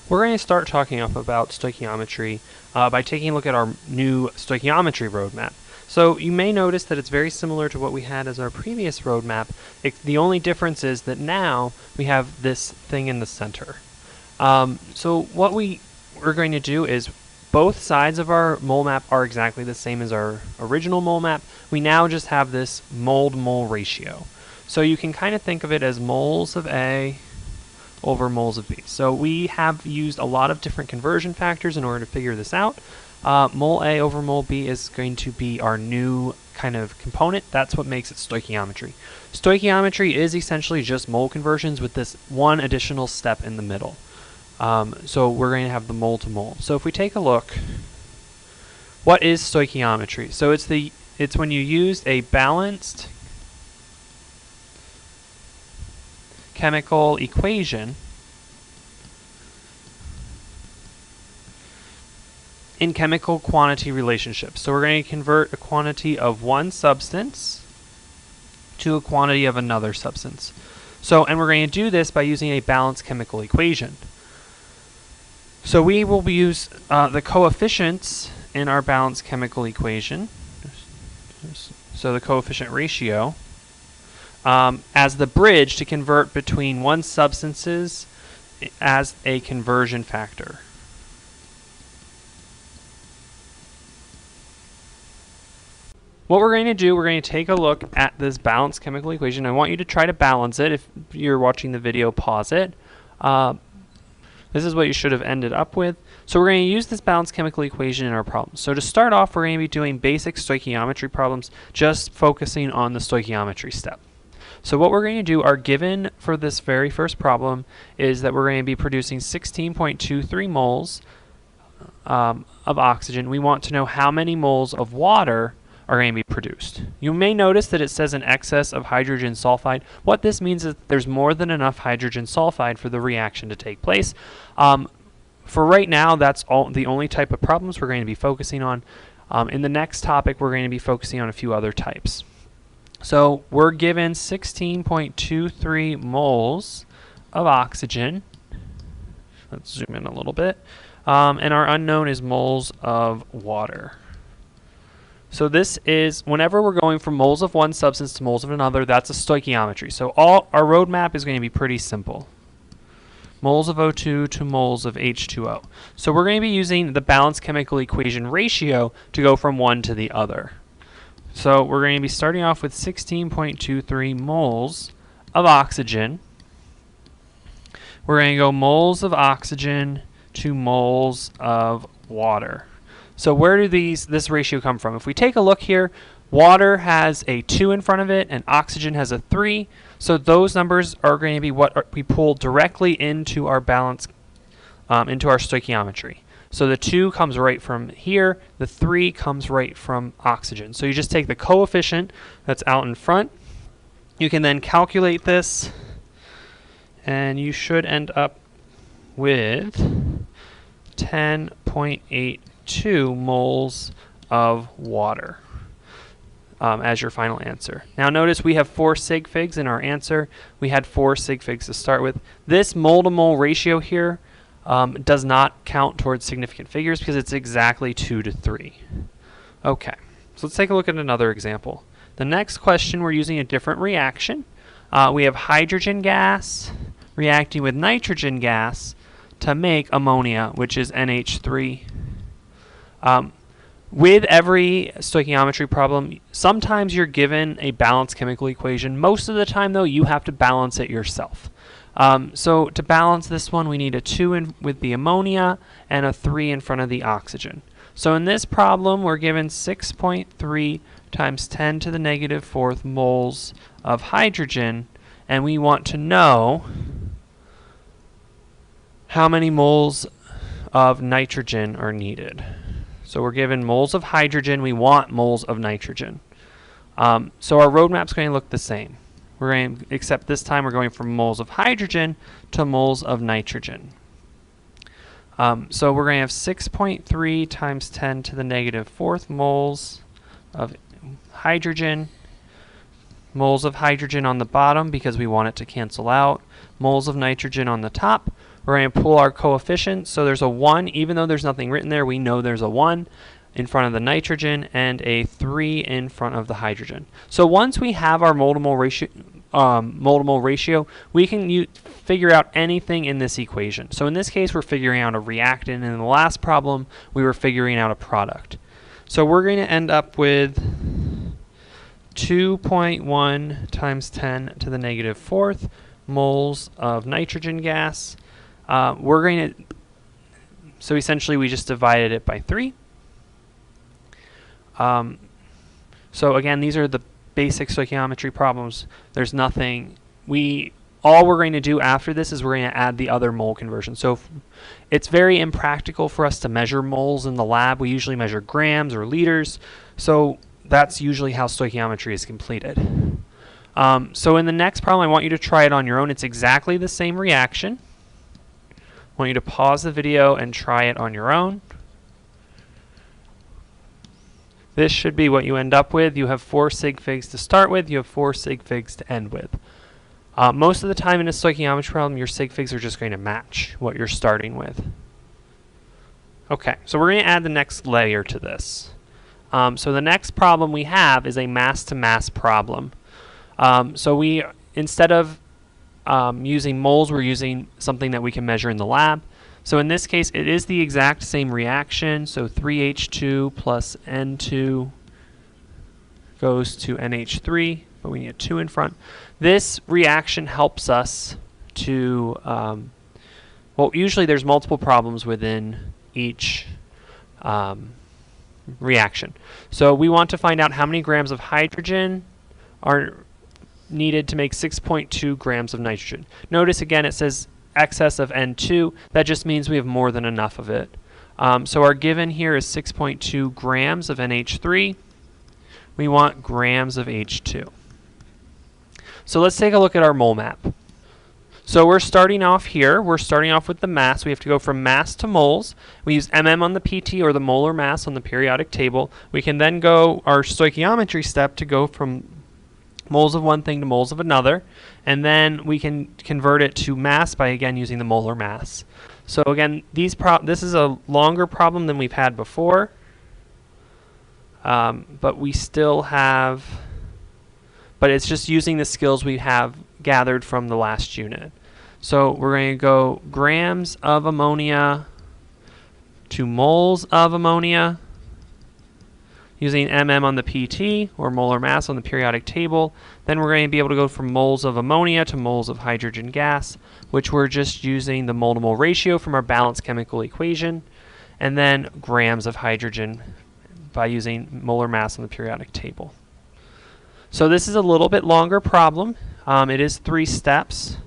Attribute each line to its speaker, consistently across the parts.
Speaker 1: We're going to start talking about stoichiometry by taking a look at our new stoichiometry roadmap. So you may notice that it's very similar to what we had as our previous roadmap. The only difference is that now we have this thing in the center. So what we're going to do is both sides of our mole map are exactly the same as our original mole map. We now just have this mole-to-mole ratio. So you can kind of think of it as moles of A over moles of B. So we have used a lot of different conversion factors in order to figure this out. Mole A over mole B is going to be our new kind of component. That's what makes it stoichiometry. Stoichiometry is essentially just mole conversions with this one additional step in the middle. So we're going to have the mole to mole. So if we take a look, what is stoichiometry? So it's when you use a balanced chemical equation in chemical quantity relationships. So we're going to convert a quantity of one substance to a quantity of another substance. And we're going to do this by using a balanced chemical equation. So we will use the coefficients in our balanced chemical equation, so the coefficient ratio, as the bridge to convert between one substances as a conversion factor. What we're going to do, we're going to take a look at this balanced chemical equation. I want you to try to balance it. If you're watching the video, pause it. This is what you should have ended up with. So we're going to use this balanced chemical equation in our problem. So to start off, we're going to be doing basic stoichiometry problems, just focusing on the stoichiometry step. So what we're going to do, our given for this very first problem is that we're going to be producing 16.23 moles of oxygen. We want to know how many moles of water are going to be produced. You may notice that it says an excess of hydrogen sulfide. What this means is that there's more than enough hydrogen sulfide for the reaction to take place. For right now, that's the only type of problems we're going to be focusing on. In the next topic, we're going to be focusing on a few other types. So we're given 16.23 moles of oxygen. Let's zoom in a little bit. And our unknown is moles of water. So this is, whenever we're going from moles of one substance to moles of another, that's a stoichiometry. So our roadmap is going to be pretty simple. Moles of O2 to moles of H2O. So we're going to be using the balanced chemical equation ratio to go from one to the other. So we're going to be starting off with 16.23 moles of oxygen. We're going to go moles of oxygen to moles of water. So where do this ratio come from? If we take a look here, water has a 2 in front of it and oxygen has a 3. So those numbers are going to be what we pull directly into our balance, into our stoichiometry. So the 2 comes right from here, the 3 comes right from oxygen. So you just take the coefficient that's out in front. You can then calculate this, and you should end up with 10.82 moles of water as your final answer. Now notice we have 4 sig figs in our answer. We had 4 sig figs to start with. This mole-to-mole ratio here does not count towards significant figures because it's exactly 2 to 3. Okay, so let's take a look at another example. The next question, we're using a different reaction. We have hydrogen gas reacting with nitrogen gas to make ammonia, which is NH3. With every stoichiometry problem, sometimes you're given a balanced chemical equation. Most of the time, though, you have to balance it yourself. So to balance this one, we need a 2 in with the ammonia and a 3 in front of the oxygen. So in this problem, we're given 6.3 times 10 to the negative 4th moles of hydrogen, and we want to know how many moles of nitrogen are needed. So we're given moles of hydrogen, we want moles of nitrogen. So our roadmap's going to look the same. We're going to, except this time we're going from moles of hydrogen to moles of nitrogen. So we're going to have 6.3 times 10 to the negative 4th moles of hydrogen. Moles of hydrogen on the bottom because we want it to cancel out. Moles of nitrogen on the top. We're going to pull our coefficients. So there's a 1. Even though there's nothing written there, we know there's a 1 in front of the nitrogen and a 3 in front of the hydrogen. So once we have our molar ratio, we can figure out anything in this equation. So in this case, we're figuring out a reactant, and in the last problem, we were figuring out a product. So we're going to end up with 2.1 times 10 to the negative 4th moles of nitrogen gas. So essentially we just divided it by 3. So again, these are the basic stoichiometry problems. There's nothing, all we're going to do after this is we're going to add the other mole conversion. So it's very impractical for us to measure moles in the lab. We usually measure grams or liters. So that's usually how stoichiometry is completed. So in the next problem, I want you to try it on your own. It's exactly the same reaction. I want you to pause the video and try it on your own. This should be what you end up with. You have 4 sig figs to start with. You have 4 sig figs to end with. Most of the time in a stoichiometry problem, your sig figs are just going to match what you're starting with. Okay, so we're going to add the next layer to this. So the next problem we have is a mass-to-mass problem. So we, instead of using moles, we're using something that we can measure in the lab. So in this case, it is the exact same reaction. So 3H2 plus N2 goes to NH3, but we need a 2 in front. This reaction helps us to, well, usually there's multiple problems within each reaction. So we want to find out how many grams of hydrogen are needed to make 6.2 grams of nitrogen. Notice again it says excess of N2. That just means we have more than enough of it. So our given here is 6.2 grams of NH3. We want grams of H2. So let's take a look at our mole map. So we're starting off here. We're starting off with the mass. We have to go from mass to moles. We use mm on the PT, or the molar mass on the periodic table. We can then go our stoichiometry step to go from moles of one thing to moles of another, and then we can convert it to mass by again using the molar mass. So again, this is a longer problem than we've had before, but we still have, but it's just using the skills we have gathered from the last unit. So we're going to go grams of ammonia to moles of ammonia using mm on the PT, or molar mass on the periodic table. Then we're going to be able to go from moles of ammonia to moles of hydrogen gas, which we're just using the mole-to-mole ratio from our balanced chemical equation, and then grams of hydrogen by using molar mass on the periodic table. So this is a little bit longer problem. It is 3 steps.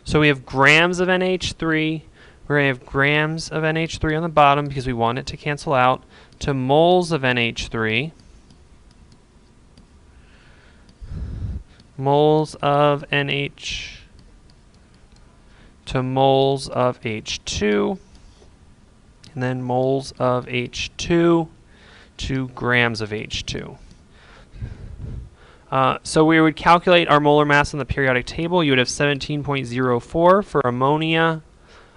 Speaker 1: So we have grams of NH3. We're going to have grams of NH3 on the bottom because we want it to cancel out, to moles of NH3, moles of NH, to moles of H2, and then moles of H2 to grams of H2. So we would calculate our molar mass on the periodic table. You would have 17.04 for ammonia.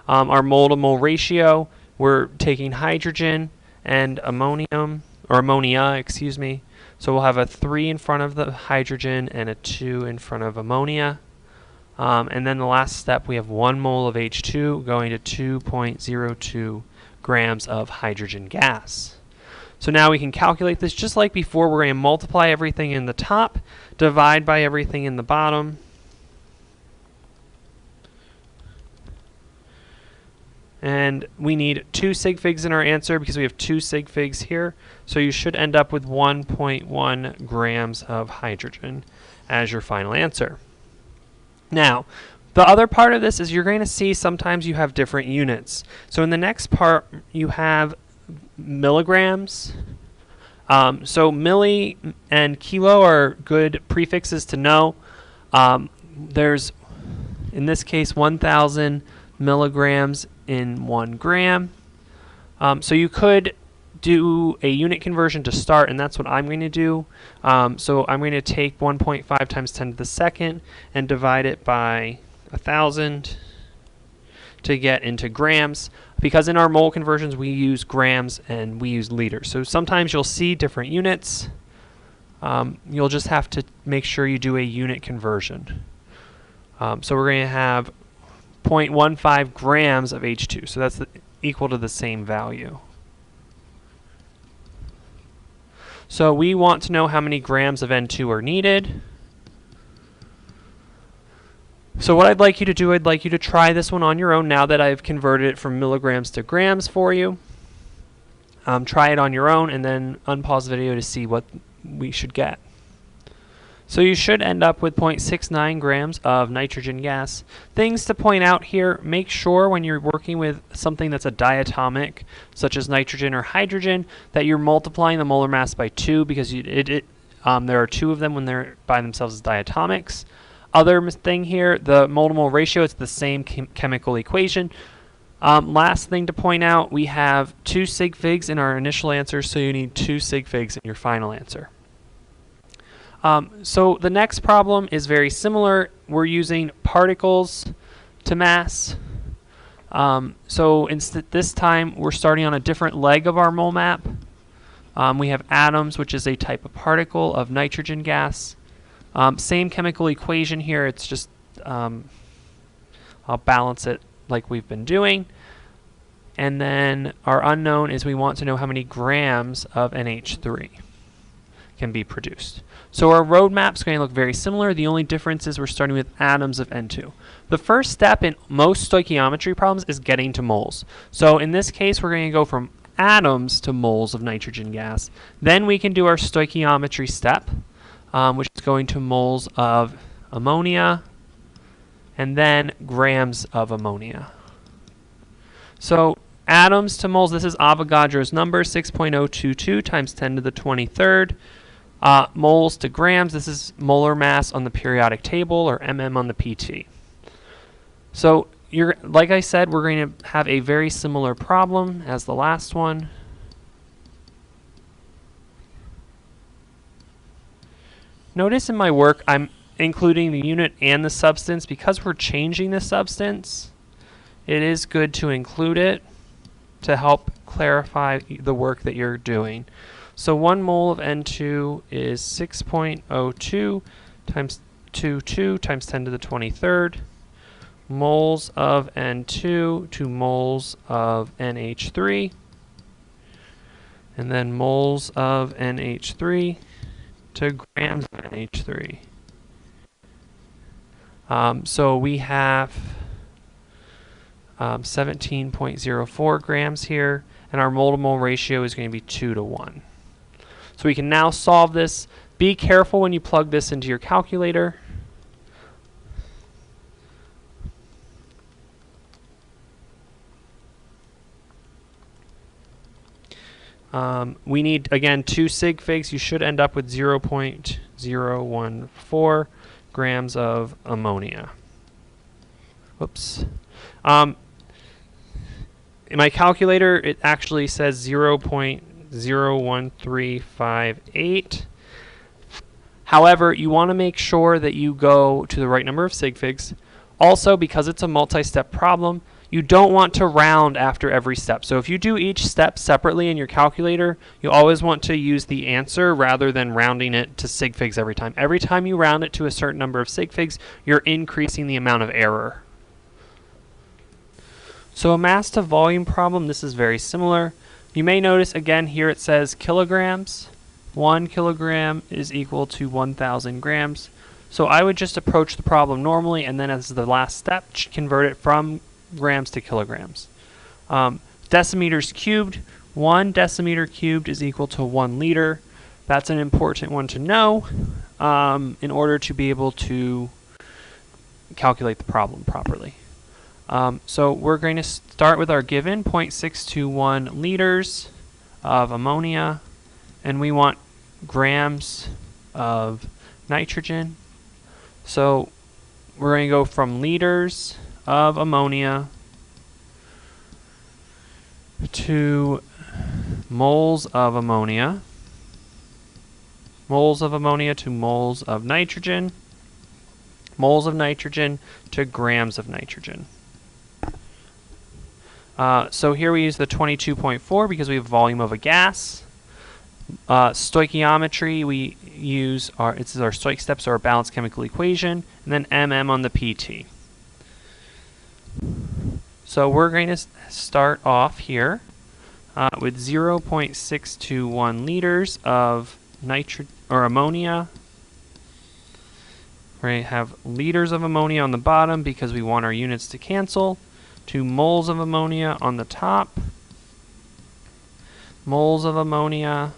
Speaker 1: Our mole-to-mole ratio, we're taking hydrogen and ammonium, or ammonia, excuse me. So we'll have a 3 in front of the hydrogen and a 2 in front of ammonia. And then the last step, we have 1 mole of H2 going to 2.02 grams of hydrogen gas. So now we can calculate this just like before. We're going to multiply everything in the top, divide by everything in the bottom. And we need 2 sig figs in our answer because we have 2 sig figs here. So you should end up with 1.1 grams of hydrogen as your final answer. Now, the other part of this is you're going to see sometimes you have different units. So in the next part, you have milligrams. So milli and kilo are good prefixes to know. There's, in this case, 1,000 milligrams in 1 gram. So you could do a unit conversion to start, and that's what I'm going to do. So I'm going to take 1.5 times 10 to the second and divide it by 1,000 to get into grams, because in our mole conversions we use grams and we use liters. So sometimes you'll see different units. You'll just have to make sure you do a unit conversion. So we're going to have 0.15 grams of H2, so that's equal to the same value. So we want to know how many grams of N2 are needed. So what I'd like you to do, I'd like you to try this one on your own now that I've converted it from milligrams to grams for you. Try it on your own and then unpause the video to see what we should get. So you should end up with 0.69 grams of nitrogen gas. Things to point out here, make sure when you're working with something that's a diatomic, such as nitrogen or hydrogen, that you're multiplying the molar mass by 2, because there are 2 of them when they're by themselves as diatomics. Other thing here, the mole-to-mole ratio, it's the same chemical equation. Last thing to point out, we have 2 sig figs in our initial answer, so you need 2 sig figs in your final answer. So the next problem is very similar. We're using particles to mass. So this time we're starting on a different leg of our mole map. We have atoms, which is a type of particle of nitrogen gas. Same chemical equation here, it's just, I'll balance it like we've been doing. And then our unknown is we want to know how many grams of NH3 can be produced. So our roadmap is going to look very similar. The only difference is we're starting with atoms of N2. The first step in most stoichiometry problems is getting to moles. So in this case, we're going to go from atoms to moles of nitrogen gas. Then we can do our stoichiometry step, which is going to moles of ammonia, and then grams of ammonia. So atoms to moles, this is Avogadro's number, 6.022 times 10 to the 23rd. Moles to grams, this is molar mass on the periodic table, or mm on the PT. So like I said, we're going to have a very similar problem as the last one. Notice in my work I'm including the unit and the substance. Because we're changing the substance, it is good to include it to help clarify the work that you're doing. So 1 mole of N2 is 6.02 times 22 times 10 to the 23rd. Moles of N2 to moles of NH3. And then moles of NH3 to grams of NH3. So we have 17.04 grams here, and our mole-to-mole ratio is going to be 2 to 1. So we can now solve this. Be careful when you plug this into your calculator. We need, again, 2 sig figs. You should end up with 0.014 grams of ammonia. Whoops. In my calculator, it actually says 0.01358. However, you want to make sure that you go to the right number of sig figs. Also, because it's a multi-step problem, you don't want to round after every step. So if you do each step separately in your calculator, you always want to use the answer rather than rounding it to sig figs every time. Every time you round it to a certain number of sig figs, you're increasing the amount of error. So a mass to volume problem, this is very similar. You may notice again here it says kilograms. 1 kilogram is equal to 1,000 grams. So I would just approach the problem normally, and then as the last step, convert it from grams to kilograms. Decimeters cubed, 1 decimeter cubed is equal to 1 liter. That's an important one to know in order to be able to calculate the problem properly. So we're going to start with our given 0.621 liters of ammonia, and we want grams of nitrogen. So we're going to go from liters of ammonia to moles of ammonia to moles of nitrogen, moles of nitrogen to grams of nitrogen. So here we use the 22.4 because we have volume of a gas. Stoichiometry, we use this is our stoich steps, or our balanced chemical equation, and then mm on the PT. So we're going to start off here with 0.621 liters of ammonia. We're going to have liters of ammonia on the bottom because we want our units to cancel. 2 moles of ammonia on the top. Moles of ammonia.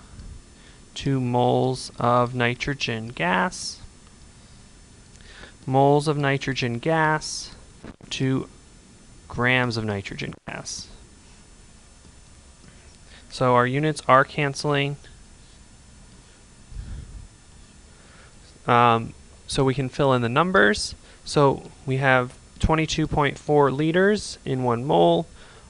Speaker 1: 2 moles of nitrogen gas. Moles of nitrogen gas. 2 grams of nitrogen gas. So our units are canceling. So we can fill in the numbers. So we have 22.4 liters in 1 mole.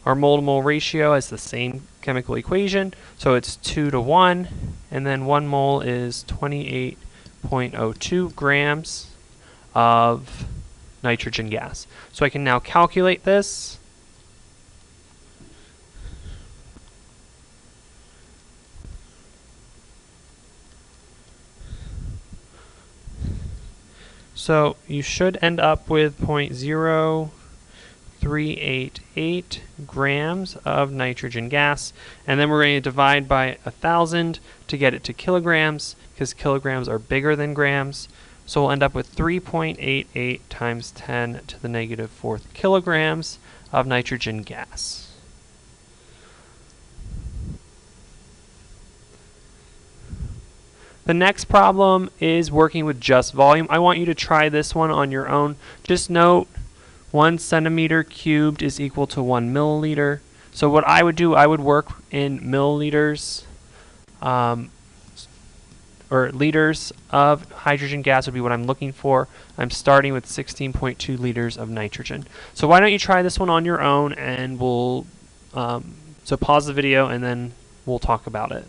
Speaker 1: Our mole-to-mole ratio is the same chemical equation, so it's 2 to 1, and then 1 mole is 28.02 grams of nitrogen gas. So I can now calculate this. So you should end up with 0.0388 grams of nitrogen gas, and then we're going to divide by 1,000 to get it to kilograms, because kilograms are bigger than grams. So we'll end up with 3.88 times 10 to the negative 4th kilograms of nitrogen gas. The next problem is working with just volume. I want you to try this one on your own. Just note 1 centimeter cubed is equal to 1 milliliter. So what I would do, I would work in milliliters, or liters of hydrogen gas would be what I'm looking for. I'm starting with 16.2 liters of nitrogen. So why don't you try this one on your own, and we'll, so pause the video and then we'll talk about it.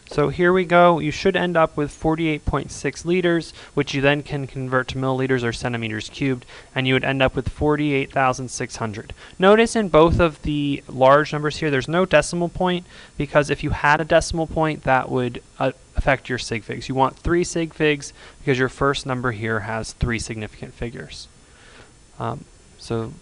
Speaker 1: So here we go. You should end up with 48.6 liters, which you then can convert to milliliters or centimeters cubed, and you would end up with 48,600. Notice in both of the large numbers here, there's no decimal point, because if you had a decimal point, that would affect your sig figs. You want 3 sig figs because your first number here has 3 significant figures. So